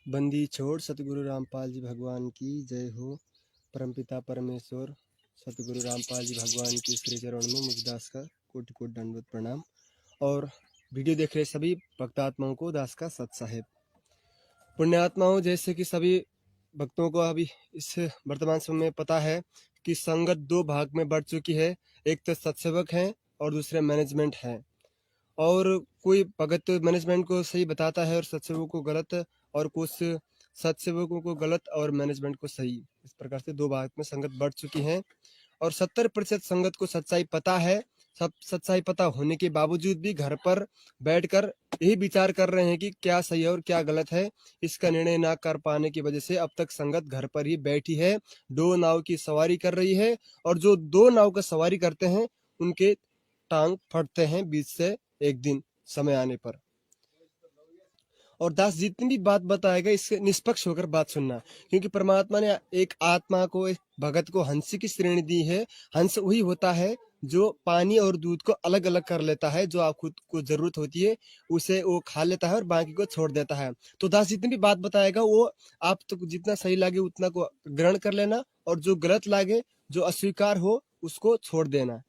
बंदी छोड़ सतगुरु रामपाल जी भगवान की जय हो। परमपिता परमेश्वर सतगुरु रामपाल जी भगवान के श्री चरण में मुझ दास का कोटि कोटि दंडवत प्रणाम। और वीडियो देख रहे सभी भक्तात्माओं को दास का सत साहेब। पुण्यात्माओं, जैसे कि सभी भक्तों को अभी इस वर्तमान समय में पता है कि संगत दो भाग में बढ़ चुकी है। एक तो सत्सेवक है और दूसरे मैनेजमेंट है। और कोई भगत मैनेजमेंट को सही बताता है और सत्सेवकों को गलत, और कुछ सत्सेवकों को गलत और मैनेजमेंट को सही। इस प्रकार से दो भाग में संगत बढ़ चुकी है और 70% संगत को सच्चाई पता है। सब सच्चाई पता होने के बावजूद भी घर पर बैठकर यही विचार कर रहे हैं कि क्या सही है और क्या गलत है। इसका निर्णय ना कर पाने की वजह से अब तक संगत घर पर ही बैठी है, दो नाव की सवारी कर रही है। और जो दो नाव का सवारी करते हैं उनके टांग फटते हैं बीच से एक दिन समय आने पर। और दास जितनी भी बात बताएगा इससे निष्पक्ष होकर बात सुनना, क्योंकि परमात्मा ने एक आत्मा को, एक भगत को हंस की श्रेणी दी है। हंस वही होता है जो पानी और दूध को अलग अलग कर लेता है। जो आप खुद को जरूरत होती है उसे वो खा लेता है और बाकी को छोड़ देता है। तो दास जितनी भी बात बताएगा वो आप तो जितना सही लगे उतना को ग्रहण कर लेना, और जो गलत लगे, जो अस्वीकार हो, उसको छोड़ देना।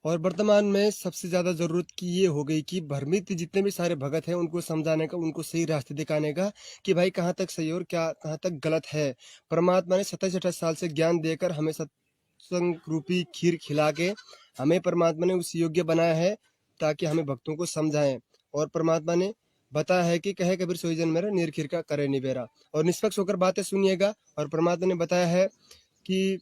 और वर्तमान में सबसे ज्यादा जरूरत की ये हो गई कि भ्रमित जितने भी सारे भगत हैं उनको समझाने का, उनको सही रास्ते दिखाने का कि भाई कहाँ तक सही और क्या कहाँ तक गलत है। परमात्मा ने 27-28 साल से ज्ञान देकर हमें सत्संग रूपी खीर खिला के हमें परमात्मा ने उस योग्य बनाया है ताकि हमें भक्तों को समझाएं। और परमात्मा ने बताया है कि कहे कबीर सोई जन मेरा निर्खीर का करे निबेरा। और निष्पक्ष होकर बातें सुनिएगा। और परमात्मा ने बताया है कि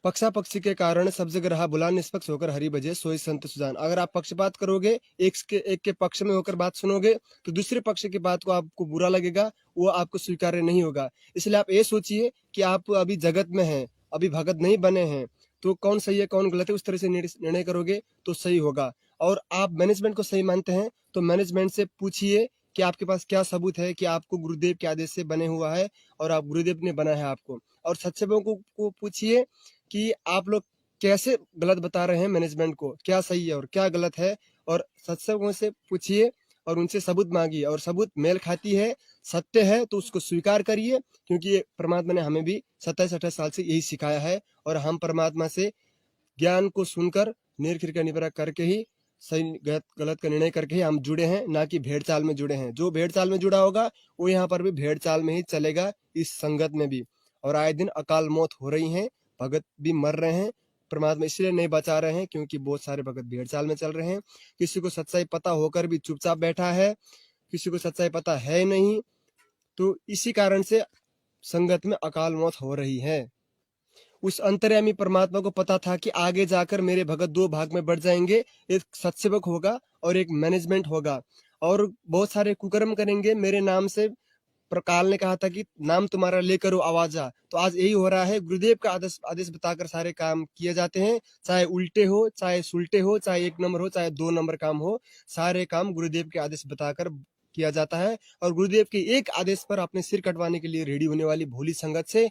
पक्षा पक्षी के कारण सब जगह रहा बुला, निष्पक्ष होकर हरि भजे सोई संत सुजान। अगर आप पक्षपात करोगे, एक के पक्ष में होकर बात सुनोगे, तो दूसरे पक्ष की बात को आपको बुरा लगेगा, वो आपको स्वीकार्य नहीं होगा। इसलिए आप ये सोचिए कि आप अभी जगत में हैं, अभी भगत नहीं बने हैं, तो कौन सही है कौन गलत है उस तरह से निर्णय करोगे तो सही होगा। और आप मैनेजमेंट को सही मानते हैं तो मैनेजमेंट से पूछिए कि आपके पास क्या सबूत है कि आपको गुरुदेव के आदेश से बने हुआ है और आप गुरुदेव ने बनाया है आपको। और सत्सेवकों को पूछिए कि आप लोग कैसे गलत बता रहे हैं मैनेजमेंट को, क्या सही है और क्या गलत है। और सत्संगों से पूछिए और उनसे सबूत मांगिए, और सबूत मेल खाती है, सत्य है तो उसको स्वीकार करिए, क्योंकि ये परमात्मा ने हमें भी 27-28 साल से यही सिखाया है। और हम परमात्मा से ज्ञान को सुनकर निर्खीर का निबेरा करके ही सही गलत गलत का निर्णय करके ही हम जुड़े हैं, ना कि भेड़ चाल में जुड़े हैं। जो भेड़ चाल में जुड़ा होगा वो यहाँ पर भी भेड़ चाल में ही चलेगा, इस संगत में भी। और आए दिन अकाल मौत हो रही है, भगत भी मर रहे हैं। परमात्मा इसलिए नहीं बचा रहे हैं क्योंकि बहुत सारे भगत भेड़ चाल में चल रहे हैं। किसी को सच्चाई पता होकर भी चुपचाप बैठा है, किसी को सच्चाई पता है नहीं, तो इसी कारण से संगत में अकाल मौत हो रही है। उस अंतर्यामी परमात्मा को पता था कि आगे जाकर मेरे भगत दो भाग में बढ़ जाएंगे, एक सत्सेवक होगा और एक मैनेजमेंट होगा। और बहुत सारे कुकर्म करेंगे मेरे नाम से। प्रकाल ने कहा था कि नाम तुम्हारा लेकर वो आवाजा, तो आज यही हो रहा है। गुरुदेव का आदेश आदेश बताकर सारे काम किए जाते हैं, चाहे उल्टे हो, चाहे सुलटे हो, चाहे 1 नंबर हो, चाहे 2 नंबर काम हो, सारे काम गुरुदेव के आदेश बताकर किया जाता है। और गुरुदेव के एक आदेश पर अपने सिर कटवाने के लिए रेडी होने वाली भोली संगत से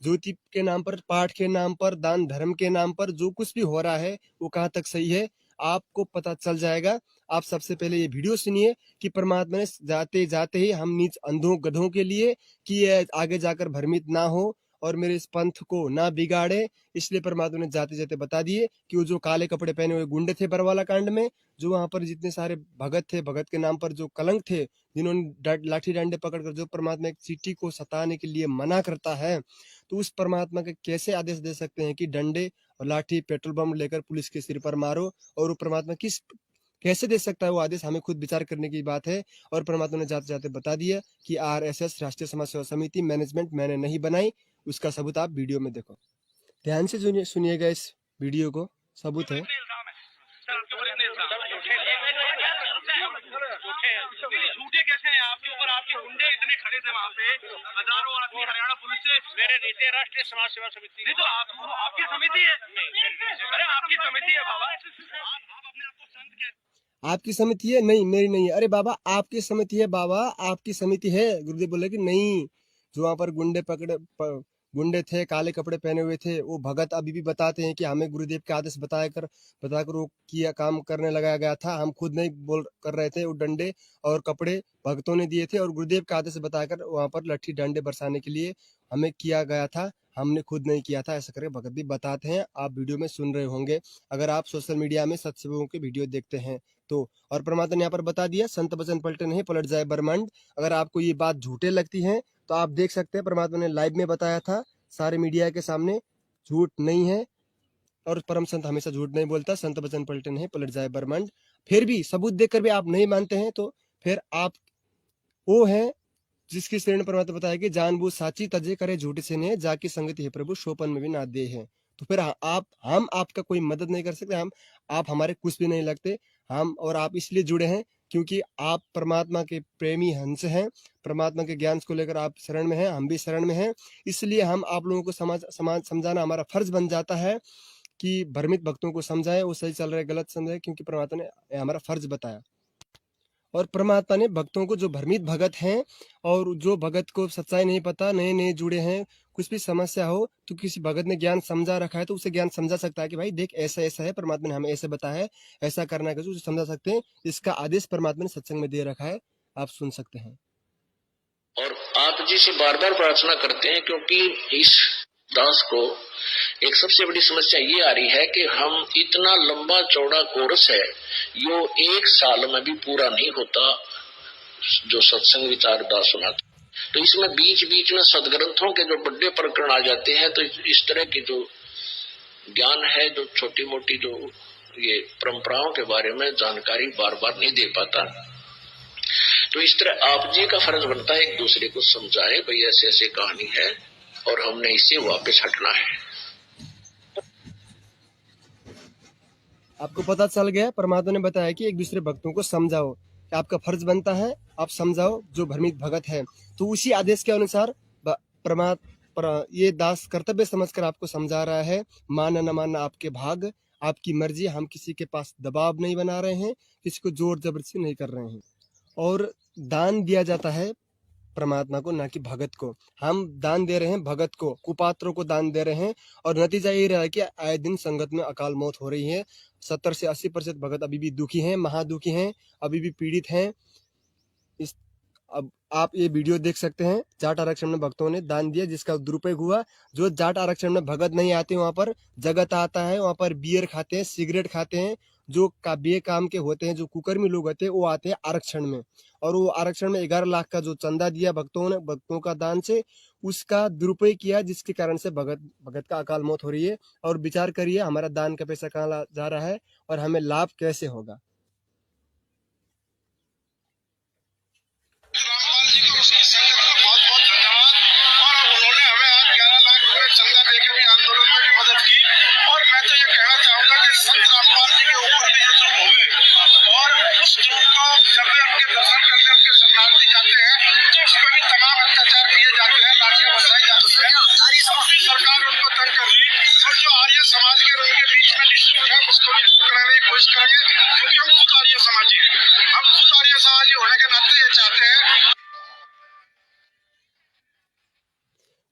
ज्योति के नाम पर, पाठ के नाम पर, दान धर्म के नाम पर जो कुछ भी हो रहा है वो कहाँ तक सही है आपको पता चल जाएगा। आप सबसे पहले ये वीडियो सुनिए कि परमात्मा ने जाते जाते ही हम नीच अंधों गधों के लिए कि ये आगे जाकर भ्रमित ना हो और मेरे इस पंथ को ना बिगाड़े, इसलिए परमात्मा ने जाते जाते बता दिए कि वो जो काले कपड़े पहने हुए गुंडे थे बरवाला कांड में, जो वहां पर जितने सारे भगत थे, भगत के नाम पर जो कलंक थे, जिन्होंने लाठी डंडे पकड़कर जो परमात्मा एक चीटी को सताने के लिए मना करता है, तो उस परमात्मा के कैसे आदेश दे सकते हैं कि डंडे और लाठी पेट्रोल बम लेकर पुलिस के सिर पर मारो। और वो परमात्मा किस कैसे दे सकता है वो आदेश, हमें खुद विचार करने की बात है। और परमात्मा ने जाते जाते बता दिया कि RSS राष्ट्रीय समाज सेवा समिति मैनेजमेंट मैंने नहीं बनाई, उसका सबूत आप वीडियो में देखो। ध्यान से सुनिएगा इस वीडियो को, सबूत है। झूठे कैसे हैं आपके ऊपर? आपके गुंडे इतने खड़े थे वहाँ पे, हजारों आदमी हरियाणा पुलिस से मेरे नीचे राष्ट्रीय समाज सेवा समिति। नहीं तो आपकी समिति है? अरे आपकी समिति है बाबा, आप अपने आप को संत कहते। आपकी समिति है? नहीं मेरी नहीं है। अरे बाबा आपकी समिति है, बाबा आपकी समिति है। गुरुदेव बोले कि नहीं, जो वहां पर गुंडे गुंडे थे, काले कपड़े पहने हुए थे। वो भगत अभी भी बताते हैं कि हमें गुरुदेव के आदेश बताकर वो किया काम करने लगाया गया था। हम खुद नहीं बोल कर रहे थे। वो डंडे और कपड़े भक्तों ने दिए थे और गुरुदेव का आदेश बताकर वहाँ पर लट्ठी डंडे बरसाने के लिए हमें किया गया था। हमने खुद नहीं किया था, ऐसा करके भगत भी बताते हैं। आप वीडियो में सुन रहे होंगे अगर आप सोशल मीडिया में सत्संगों के वीडियो देखते हैं तो। और परमात्मा ने यहाँ पर बता दिया, संत वचन पलटे नहीं पलट जाए ब्रह्मांड। अगर आपको ये बात झूठे लगती है तो आप देख सकते हैं, परमात्मा ने लाइव में बताया था सारे मीडिया के सामने, झूठ नहीं है। और परम संत हमेशा झूठ नहीं बोलता, संत वचन पलटे नहीं पलट जाए ब्रह्मांड। फिर भी सबूत देखकर भी आप नहीं मानते हैं तो फिर आप वो है जिसकी श्रेणी में परमात्मा बताया कि जानबूझ साची तजे करे झूठे से ने जाकी संगति है प्रभु शोपन में भी ना दे है। तो फिर हम आपका कोई मदद नहीं कर सकते, आप हमारे कुछ भी नहीं लगते। हम और आप इसलिए जुड़े हैं क्योंकि आप परमात्मा के प्रेमी हंस हैं, परमात्मा के ज्ञान को लेकर आप शरण में हैं, हम भी शरण में हैं। इसलिए हम आप लोगों को समाज समझाना हमारा फर्ज बन जाता है कि भ्रमित भक्तों को समझाए, वो सही चल रहे गलत समझाए, क्योंकि परमात्मा ने हमारा फर्ज बताया। और परमात्मा ने भक्तों को, जो भ्रमित भगत हैं और जो भगत को सच्चाई नहीं पता, नए नए जुड़े हैं, कुछ भी समस्या हो तो किसी भगत ने ज्ञान समझा रखा है तो उसे ज्ञान समझा सकता है कि भाई देख ऐसा ऐसा है, परमात्मा ने हमें ऐसे बताया है, ऐसा करना है, उसे समझा सकते हैं। इसका आदेश परमात्मा ने सत्संग में दे रखा है, आप सुन सकते हैं। और आप जी से बार बार प्रार्थना करते हैं क्योंकि इस दास को एक सबसे बड़ी समस्या ये आ रही है कि हम इतना लंबा चौड़ा कोर्स है, यो 1 साल में भी पूरा नहीं होता जो सत्संग विचार दास सुनाते। तो इसमें बीच बीच में सदग्रंथों के जो बड़े प्रकरण आ जाते हैं, तो इस तरह की जो ज्ञान है, जो छोटी मोटी जो ये परंपराओं के बारे में जानकारी बार बार नहीं दे पाता। तो इस तरह आप जी का फर्ज बनता है एक दूसरे को समझाए, भाई ऐसे ऐसे कहानी है और हमने इससे वापस हटना है। आपको पता चल गया, परमात्मा ने बताया कि एक दूसरे भक्तों को समझाओ, कि आपका फर्ज बनता है आप समझाओ जो भ्रमित भगत है। तो उसी आदेश के अनुसार ये दास कर्तव्य समझकर आपको समझा रहा है। मानना न मानना आपके भाग, आपकी मर्जी। हम किसी के पास दबाव नहीं बना रहे हैं, किसी को जोर जबरदस्ती नहीं कर रहे हैं। और दान दिया जाता है परमात्मा को, ना कि भगत को। हम दान दे रहे हैं भगत को, कुपात्रों को दान दे रहे हैं। और नतीजा ये रहा है कि आए दिन संगत में अकाल मौत हो रही है। 70 से 80% भगत अभी भी दुखी हैं, महादुखी हैं, अभी भी पीड़ित हैं। अब आप ये वीडियो देख सकते हैं, जाट आरक्षण में भक्तों ने दान दिया जिसका दुरुपयोग हुआ। जो जाट आरक्षण में भगत नहीं आते वहां पर जगत आता है, वहां पर बियर खाते हैं, सिगरेट खाते हैं। जो बे काम के होते हैं, जो कुकर्मी लोग होते हैं, वो आते हैं आरक्षण में। और वो आरक्षण में 11 लाख का जो चंदा दिया भक्तों का दान से, उसका दुरुपयोग किया, जिसके कारण से भगत का अकाल मौत हो रही है। और विचार करिए हमारा दान का पैसा कहाँ जा रहा है और हमें लाभ कैसे होगा।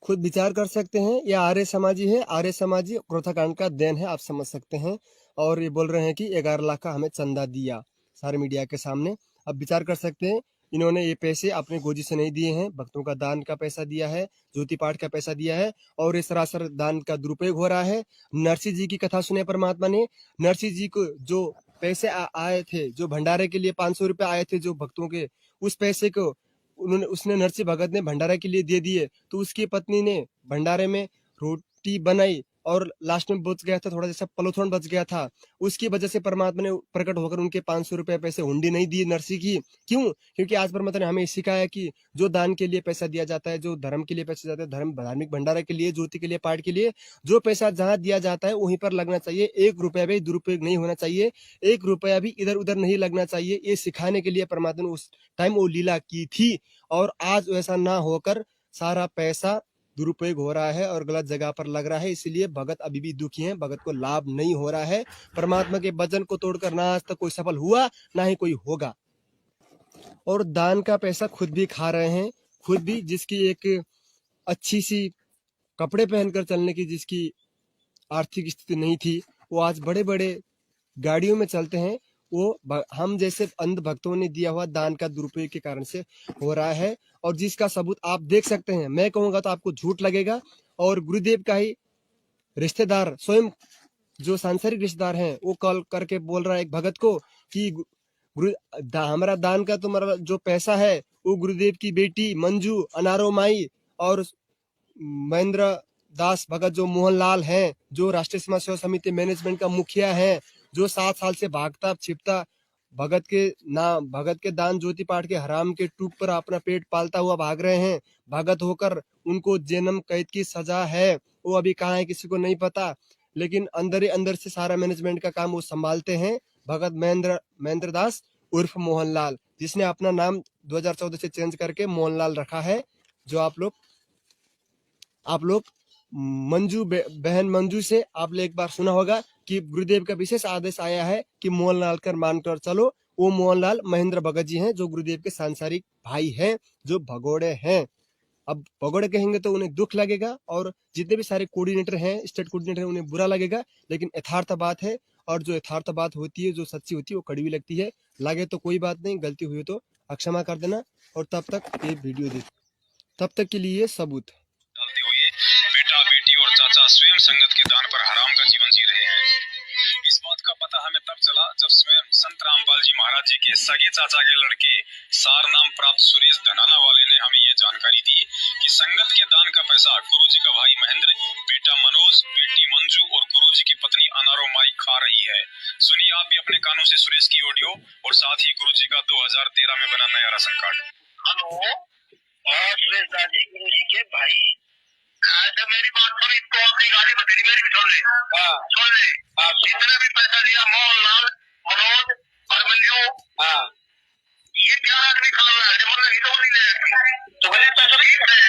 खुद विचार कर सकते हैं, यह आर्य समाजी है। आर्य समाजी क्रोधाकांड का देन है, आप समझ सकते हैं। और ये बोल रहे हैं कि 11 लाख का हमें चंदा दिया सारे मीडिया के सामने। अब विचार कर सकते हैं, इन्होंने ये पैसे अपने गोजी से नहीं दिए हैं, भक्तों का दान का पैसा दिया है, ज्योति पाठ का पैसा दिया है। और ये सरासर दान का दुरुपयोग हो रहा है। नरसिंह जी की कथा सुने परमात्मा ने। नरसिंह जी को जो पैसे आए थे, जो भंडारे के लिए 500 रुपये आए थे जो भक्तों के, उस पैसे को उसने नरसिंह भगत ने भंडारा के लिए दे दिए। तो उसकी पत्नी ने भंडारे में रोटी बनाई और लास्ट में बच गया था, थोड़ा जैसा पलोथन बच गया था। उसकी वजह से परमात्मा ने प्रकट होकर उनके 500 रुपए पैसे हुंडी नहीं दी नरसिंह की। क्यों? क्योंकि आज परमात्मा ने हमें सिखाया कि जो दान के लिए पैसा दिया जाता है, जो धर्म के लिए पैसा जाता है, धार्मिक भंडारा के लिए, ज्योति के लिए, पाठ के लिए, जो पैसा जहाँ दिया जाता है वहीं पर लगना चाहिए। 1 रुपया भी दुरुपयोग नहीं होना चाहिए, 1 रुपया भी इधर उधर नहीं लगना चाहिए। ये सिखाने के लिए परमात्मा ने उस टाइम वो लीला की थी। और आज वैसा ना होकर सारा पैसा दुरुपयोग हो रहा है और गलत जगह पर लग रहा है। इसलिए भगत अभी भी दुखी हैं, भगत को लाभ नहीं हो रहा है। परमात्मा के वचन को तोड़कर ना आज तक कोई सफल हुआ, ना ही कोई होगा। और दान का पैसा खुद भी खा रहे हैं, खुद भी, जिसकी एक अच्छी सी कपड़े पहनकर चलने की जिसकी आर्थिक स्थिति नहीं थी, वो आज बड़े बड़े गाड़ियों में चलते हैं। वो हम जैसे अंध भक्तों ने दिया हुआ दान का दुरुपयोग के कारण से हो रहा है, और जिसका सबूत आप देख सकते हैं। मैं कहूंगा तो आपको झूठ लगेगा, और गुरुदेव का ही रिश्तेदार स्वयं जो सांसारिक रिश्तेदार हैं वो कॉल करके बोल रहा है एक भगत को कि हमारा दान का तुम्हारा जो पैसा है वो गुरुदेव की बेटी मंजू, अनारो माई और महेंद्र दास भगत जो मोहनलाल हैं, जो राष्ट्रीय समाज सेवा समिति मैनेजमेंट का मुखिया है, जो 7 साल से भागता छिपता भगत के दान ज्योति पाठ के हराम के टूक पर अपना पेट पालता हुआ भाग रहे हैं। भगत होकर उनको जन्म कैद की सजा है, वो अभी कहाँ है किसी को नहीं पता, लेकिन अंदर ही अंदर से सारा मैनेजमेंट का काम वो संभालते हैं। भगत महेंद्र दास उर्फ मोहनलाल, जिसने अपना नाम 2014 से चेंज करके मोहनलाल रखा है। जो आप लोग मंजू बहन मंजू से आपने एक बार सुना होगा कि गुरुदेव का विशेष आदेश आया है कि मोहनलाल कर मानकर चलो। वो मोहनलाल महेंद्र भगत जी हैं, जो गुरुदेव के सांसारिक भाई हैं, जो भगोड़े हैं। अब भगोड़े कहेंगे तो उन्हें दुख लगेगा, और जितने भी सारे कोऑर्डिनेटर हैं, स्टेट कोऑर्डिनेटर हैं, उन्हें बुरा लगेगा, लेकिन यथार्थ बात है। और जो यथार्थ बात होती है, जो सच्ची होती है, वो कड़वी लगती है। लगे तो कोई बात नहीं, गलती हुई तो क्षमा कर देना। और तब तक ये वीडियो देख, तब तक के लिए सबूत डालते हुए बेटा, बेटी और चाचा स्वयं संगत के दान पर हराम का जीवन जी रहे हैं। इस बात का पता हमें तब चला जब स्वयं संत रामपाल जी महाराज जी के सगे चाचा के लड़के सार नाम प्राप्त सुरेश धनाना वाले ने हमें ये जानकारी दी कि संगत के दान का पैसा गुरु जी का भाई महेंद्र, बेटा मनोज, बेटी मंजू और गुरु जी की पत्नी अनारो माई खा रही है। सुनिए आप भी अपने कानों से सुरेश की ऑडियो और साथ ही गुरु जी का 2013 में बना नया ration card. Hello, Suresh Das ji, गुरु जी के भाई। अच्छा, मेरी बात सुन, इसको अपनी गाड़ी बतेरी मेरी भी सुन ले। सुन ले, जितना भी पैसा दिया मोहनलाल, मनोज और मंजू, ये 4 आदमी खा रहा है, मतलब ये तो नहीं ले रहे। तुमने पैसा नहीं दिया है,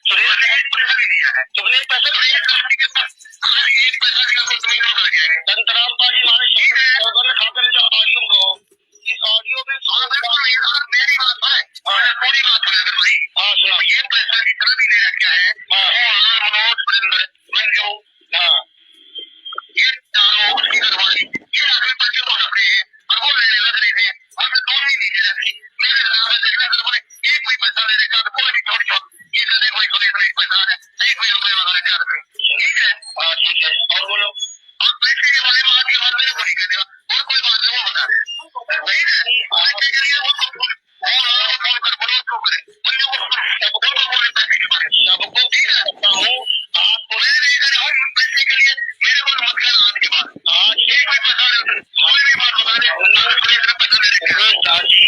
सुरेश ने पैसा नहीं दिया है, तुमने पैसा नहीं दिया, एक पैसा दिया तो तुम्हें क्यों कर गया? संत रामपाल जी हमारे खाते जो ऑडियो को, इस ऑडियो में मेरी बात है, पूरी बात है भाई। हाँ सुना, ये पैसा जितना भी ले रखा है, मोहनलाल, मनोज, सुरेंद्र, मंजू, ये चारों उसकी घरवाली, ये आखिर बच्चे को रख रहे हैं और वो लेने लग रहे थे। हमने दोनों ही नीचे रखी। मेरे घर में देखना घर में एक कोई पैसा ले रखा तो कोई भी छोड़ ये कर देखो एक पैसा है, एक कोई रुपये वगैरह 4 रुपये, ठीक है। हाँ ठीक है, और बोलो। और पैसे के बारे में आपकी बात मेरे को नहीं कहने और कोई बात है वो बता दे। नहीं है पैसे के लिए वो फोन कर बोलो क्यों करे सबको बोले पैसे के बारे में सबको ठीक है आपको मैं नहीं कर रहा हूँ पैसे के लिए मेरे को मत कर आज के बाद आज ये कोई पैसा नहीं कोई भी बात बता दे पैसा ले रखे दास जी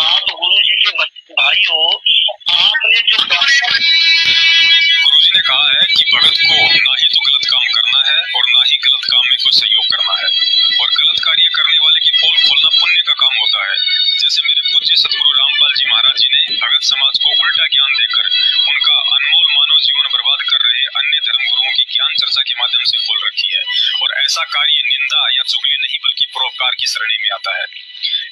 आप गुरु जी के भाई हो आपने जो गुरु जी ने कहा है कि भगत को ना ही तो गलत काम करना है और ना ही गलत काम में कोई सहयोग करना है, और गलत कार्य करने वाले की पोल खोलना पुण्य का काम होता है। जैसे मेरे पूज्य सतगुरु रामपाल जी महाराज जी ने भगत समाज को उल्टा ज्ञान देकर उनका अनमोल मानव जीवन बर्बाद कर रहे अन्य धर्म गुरुओं की ज्ञान चर्चा के माध्यम से खोल रखी है, और ऐसा कार्य निंदा या चुगली नहीं बल्कि परोपकार की श्रेणी में आता है।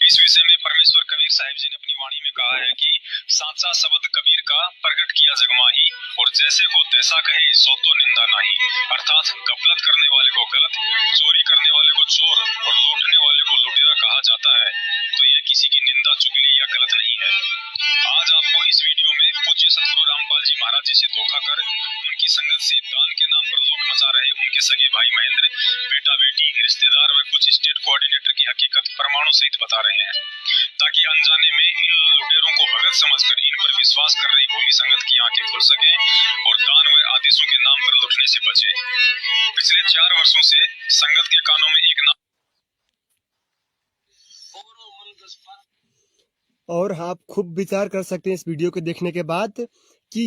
इस विषय में परमेश्वर कबीर साहिब जी ने अपनी वाणी में कहा है कि साचा शब्द कबीर का प्रकट किया जगमाही, और जैसे को तैसा कहे सो तो निंदा नहीं। अर्थात गफलत करने वाले को गलत, चोरी करने वाले को चोर और लूटने वाले को लुटेरा कहा जाता है, तो ये किसी की निंदा चुगली या गलत नहीं है। आज आपको इस वीडियो में पूज्य सतगुरु रामपाल जी महाराज जी से धोखा कर उनकी संगत से दान के नाम पर लूट मचा रहे उनके सगे भाई महेंद्र, बेटा बेटी, रिश्तेदार व कुछ स्टेट कोऑर्डिनेटर की हकीकत प्रमाणों सहित बता रहे हैं, ताकि अनजाने में इन लुटेरों को भगत समझकर इन पर विश्वास कर रही भोली संगत की आंखें खुल सके और दान व आदेशों के नाम पर लुटने से बचे। पिछले 4 वर्षों से संगत के कानों में एक नाम और आप खूब विचार कर सकते हैं इस वीडियो को देखने के बाद कि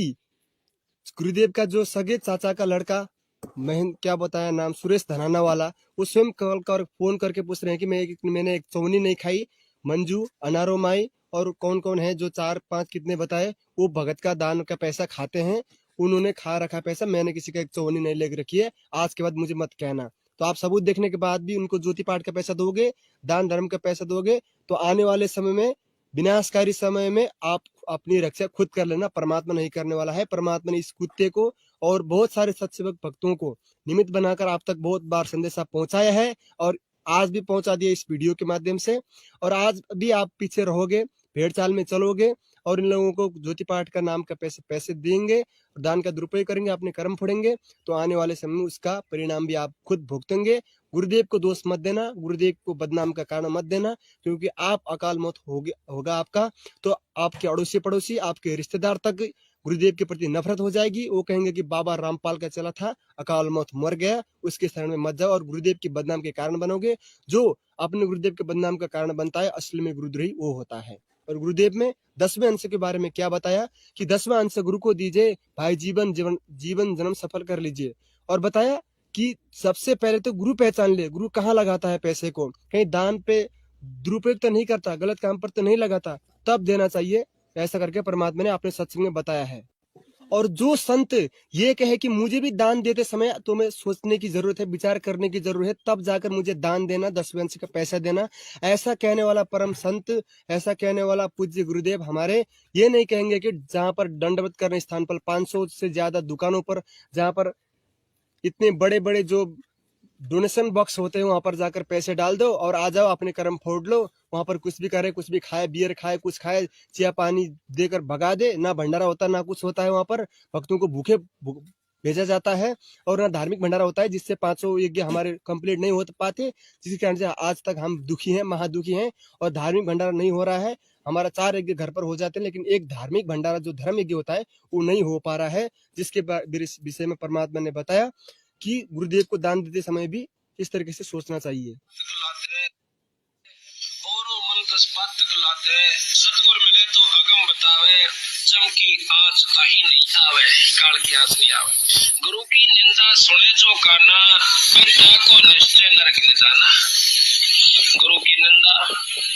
गुरुदेव का जो सगे चाचा का लड़का क्या बताया नाम, सुरेश धनाना वाला, वो स्वयं कॉल कर फोन करके पूछ रहे हैं कि मैंने एक चौनी नहीं खाई, मंजू, अनारो माई और कौन कौन है जो 4-5 कितने बताए वो भगत का दान का पैसा खाते हैं, उन्होंने खा रखा पैसा, मैंने किसी का एक चौनी नहीं ले रखी है, आज के बाद मुझे मत कहना। तो आप सबूत देखने के बाद भी उनको ज्योति पाठ का पैसा दोगे, दान धर्म का पैसा दोगे, तो आने वाले समय में विनाशकारी समय में आप अपनी रक्षा खुद कर लेना, परमात्मा नहीं करने वाला है। परमात्मा ने इस कुत्ते को और बहुत सारे सत्सेवक भक्तों को निमित्त बनाकर आप तक बहुत बार संदेशा पहुंचाया है और आज भी पहुंचा दिया इस वीडियो के माध्यम से। और आज भी आप पीछे रहोगे, भेड़ चाल में चलोगे और इन लोगों को ज्योति पाठ का नाम का पैसे देंगे, दान का दुरुपयोग करेंगे, अपने कर्म फोड़ेंगे, तो आने वाले समय में उसका परिणाम भी आप खुद भुगतेंगे। गुरुदेव को दोष मत देना, गुरुदेव को बदनाम का कारण मत देना, क्योंकि आप अकाल मौत होगा आपका, तो आपके अड़ोसी पड़ोसी, आपके रिश्तेदार तक गुरुदेव के प्रति नफरत हो जाएगी। वो कहेंगे कि बाबा रामपाल का चला था, अकाल मौत मर गया, उसके शरण में मत जाओ और गुरुदेव की बदनाम के कारण बनोगे। जो अपने गुरुदेव के बदनाम का कारण बनता है, असली में गुरुद्रोही वो होता है। और गुरुदेव में 10वें अंश के बारे में क्या बताया कि 10वां अंश गुरु को दीजिए भाई, जीवन जन्म सफल कर लीजिए। और बताया कि सबसे पहले तो गुरु पहचान ले, गुरु कहाँ लगाता है पैसे को, कहीं दान पे दुरुपयोग तो नहीं करता, गलत काम पर तो नहीं लगाता, तब देना चाहिए। ऐसा करके परमात्मा ने अपने सत्संग में बताया है। और जो संत ये कहे कि मुझे भी दान देते समय तुम्हें सोचने की जरूरत है, विचार करने की जरूरत है, तब जाकर मुझे दान देना, 10वें अंश का पैसा देना, ऐसा कहने वाला परम संत, ऐसा कहने वाला पूज्य गुरुदेव हमारे ये नहीं कहेंगे कि जहां पर दंडवत करने स्थान पर 500 से ज्यादा दुकानों पर, जहां पर इतने बड़े बड़े जो डोनेशन बॉक्स होते हैं, वहां पर जाकर पैसे डाल दो और आ जाओ, अपने कर्म फोड़ लो, वहां पर कुछ भी करे, कुछ भी खाए, बियर खाए, कुछ खाए, चिया पानी देकर भगा दे। ना भंडारा होता, ना कुछ होता है, वहां पर भक्तों को भूखे भेजा जाता है और ना धार्मिक भंडारा होता है, जिससे 500 यज्ञ हमारे कंप्लीट नहीं हो पाते, जिसके कारण से आज तक हम दुखी हैं, महादुखी हैं। और धार्मिक भंडारा नहीं हो रहा है, हमारा 4 यज्ञ घर पर हो जाते हैं, लेकिन एक धार्मिक भंडारा जो धर्म यज्ञ होता है वो नहीं हो पा रहा है, जिसके विषय में परमात्मा ने बताया कि गुरुदेव को दान देते समय भी इस तरीके से सोचना चाहिए। सतगुर मिले तो अगम बतावे, चमकी आंच ताही नहीं आवे, काल की आंच नहीं आवे। गुरु की निंदा सुने जो काना, फिर जाको निश्चय नरक निदाना। गुरु की निंदा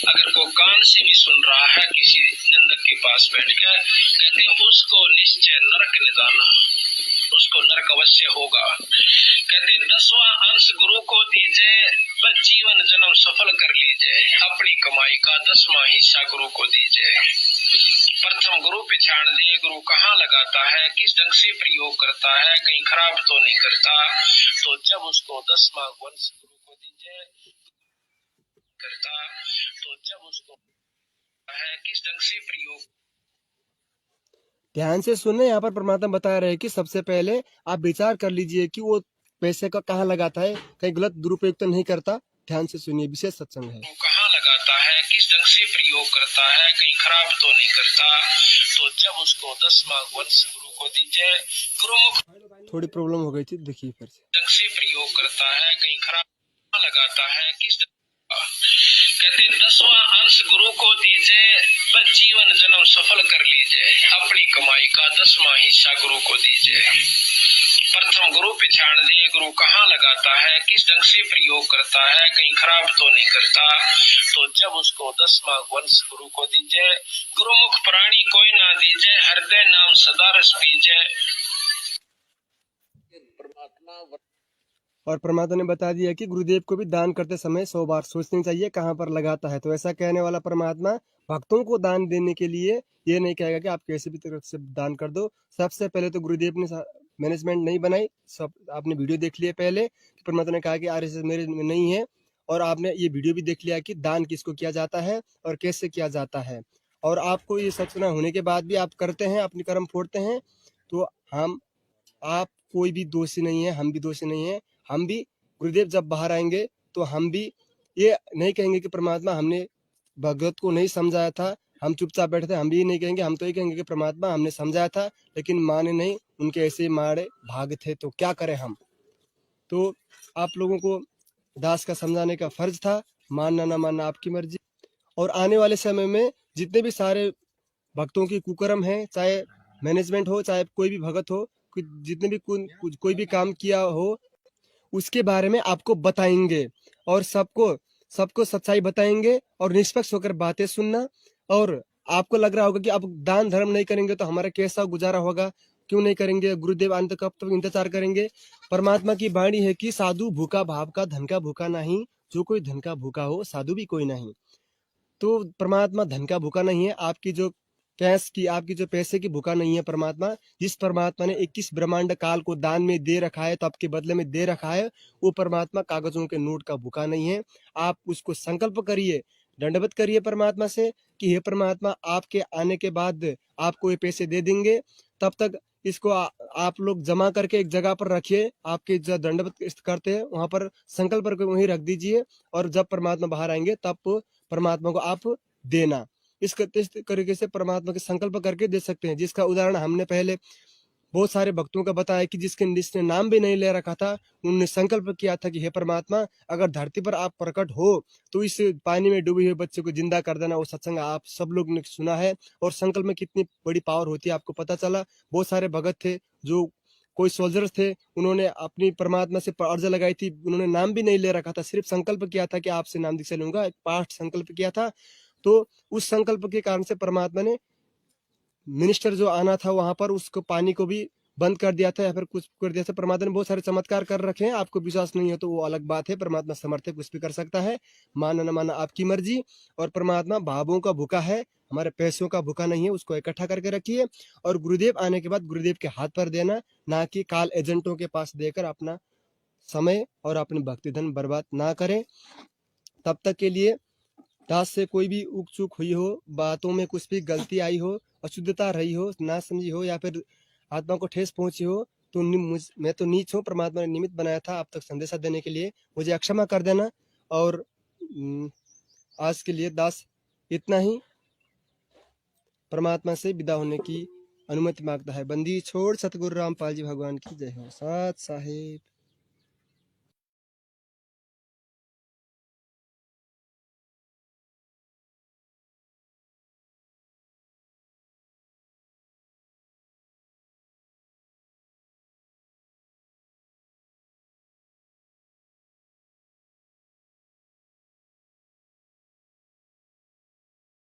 अगर को कान से भी सुन रहा है किसी निंदक के पास बैठ कर, कहते हैं उसको निश्चय नरक निदाना, उसको नरक अवश्य होगा। कहते 10वां अंश गुरु को दीजिए, बस जीवन जन्म सफल कर लीजिए, अपनी कमाई का 10वां हिस्सा गुरु को दीजिए। प्रथम गुरु पहचान ले, गुरु कहाँ लगाता है, किस ढंग से प्रयोग करता है, कहीं खराब तो नहीं करता, तो जब उसको 10वां वंश गुरु को दीजिए करता, तो जब उसको है किस ढंग से प्रयोग। ध्यान से सुनने, यहाँ पर परमात्मा बता रहे हैं कि सबसे पहले आप विचार कर लीजिए कि वो पैसे का कहाँ लगाता है, कहीं गलत दुरुपयोग तो नहीं करता। ध्यान से सुनिए, विशेष सत्संग है। कहाँ लगाता है, किस ढंग से प्रयोग करता है, कहीं खराब तो नहीं करता, तो जब उसको 10वां वंश गुरु को दीजिए। गुरुमुख थोड़ी प्रॉब्लम हो गई थी, देखिए फिर से। ढंग से प्रयोग करता है, कहीं खराब लगाता है, किस कहते 10वां अंश गुरु को दीजिए, बस जीवन जन्म सफल कर लीजिए, अपनी कमाई का 10वां हिस्सा गुरु को दीजिए। प्रथम गुरु पहचान ले, गुरु कहाँ लगाता है, किस ढंग से प्रयोग करता है, कहीं खराब तो नहीं करता, तो जब उसको 10वां वंश गुरु को दीजिए। गुरुमुख प्राणी कोई ना दीजिए, हृदय नाम सदा रस पीजिए। और परमात्मा ने बता दिया कि गुरुदेव को भी दान करते समय 100 बार सोचनी चाहिए कहाँ पर लगाता है। तो ऐसा कहने वाला परमात्मा भक्तों को दान देने के लिए ये नहीं कहेगा कि आप कैसे भी तरह से दान कर दो। सबसे पहले तो गुरुदेव ने मैनेजमेंट नहीं बनाई, सब आपने वीडियो देख लिया पहले कि परमात्मा ने कहा कि RSS मेरे में नहीं है, और आपने ये वीडियो भी देख लिया कि दान किसको किया जाता है और कैसे किया जाता है। और आपको ये सचना होने के बाद भी आप करते हैं, अपने कर्म फोड़ते हैं, तो आप कोई भी दोषी नहीं है, हम भी दोषी नहीं है। हम भी गुरुदेव जब बाहर आएंगे तो हम भी ये नहीं कहेंगे कि परमात्मा हमने भगवत को नहीं समझाया था, हम चुपचाप बैठे थे। हम भी नहीं कहेंगे, हम तो ये कहेंगे कि परमात्मा हमने समझाया था लेकिन माने नहीं, उनके ऐसे मारे भाग थे, तो क्या करें हम। तो आप लोगों को दास का समझाने का फर्ज था, मानना ना मानना आपकी मर्जी। और आने वाले समय में जितने भी सारे भक्तों की कुकर्म है, चाहे मैनेजमेंट हो, चाहे कोई भी भगत हो, जितने भी कोई भी काम किया हो, उसके बारे में आपको बताएंगे और सबको सच्चाई बताएंगे और निष्पक्ष होकर बातें सुनना। और आपको लग रहा होगा कि अब दान धर्म नहीं करेंगे तो हमारा कैसा गुजारा होगा, क्यों नहीं करेंगे, गुरुदेव अंत कब तक इंतजार करेंगे। परमात्मा की वाणी है कि साधु भूखा भाव का, धन का भूखा नहीं, जो कोई धन का भूखा हो साधु भी कोई नहीं। तो परमात्मा धन का भूखा नहीं है, आपकी जो कैश की, आपकी जो पैसे की भूखा नहीं है परमात्मा। जिस परमात्मा ने 21 ब्रह्मांड काल को दान में दे रखा है, तो आपके बदले में दे रखा है, वो परमात्मा कागजों के नोट का भूखा नहीं है। आप उसको संकल्प करिए, दंडवत करिए परमात्मा से कि हे परमात्मा, आपके आने के बाद आपको ये पैसे दे देंगे। तब तक इसको आप लोग जमा करके एक जगह पर रखिए, आपके जो दंडवत करते हैं वहां पर संकल्प करके वहीं रख दीजिए, और जब परमात्मा बाहर आएंगे तब परमात्मा को आप देना। इस तरीके से परमात्मा के संकल्प करके दे सकते हैं, जिसका उदाहरण हमने पहले बहुत सारे भक्तों का बताया कि जिसने नाम भी नहीं ले रखा था, उन्होंने संकल्प किया था कि हे परमात्मा, अगर धरती पर आप प्रकट हो तो इस पानी में डूबे हुए बच्चे को जिंदा कर देना। वो सत्संग आप सब लोग ने सुना है, और संकल्प में कितनी बड़ी पावर होती है आपको पता चला। बहुत सारे भगत थे, जो कोई सोल्जर्स थे, उन्होंने अपनी परमात्मा से अर्ज लगाई थी, उन्होंने नाम भी नहीं ले रखा था, सिर्फ संकल्प किया था कि आपसे नाम दीक्षा लूंगा, एक पाठ संकल्प किया था। तो उस संकल्प के कारण से परमात्मा ने मिनिस्टर जो आना था वहां पर, उसको पानी को भी बंद कर दिया था, या फिर कुछ कर दिया था। परमात्मा ने बहुत सारे चमत्कार कर रखे हैं, आपको विश्वास नहीं है तो वो अलग बात है। परमात्मा समर्थ है, कुछ भी कर सकता है, माना न माना आपकी मर्जी। और परमात्मा भावों का भूखा है, हमारे पैसों का भूखा नहीं है। उसको इकट्ठा करके रखिए, और गुरुदेव आने के बाद गुरुदेव के हाथ पर देना, ना कि काल एजेंटों के पास देकर अपना समय और अपनी भक्ति धन बर्बाद ना करें। तब तक के लिए दास से कोई भी उक चूक हुई हो, बातों में कुछ भी गलती आई हो, अशुद्धता रही हो, ना समझी हो, या फिर आत्मा को ठेस पहुंची हो, तो मैं तो नीच हूँ, परमात्मा ने निमित्त बनाया था आप तक संदेशा देने के लिए, मुझे अक्षमा कर देना। और आज के लिए दास इतना ही परमात्मा से विदा होने की अनुमति मांगता है। बंदी छोड़ सतगुरु रामपाल जी भगवान की जय हो। साथ साहेब।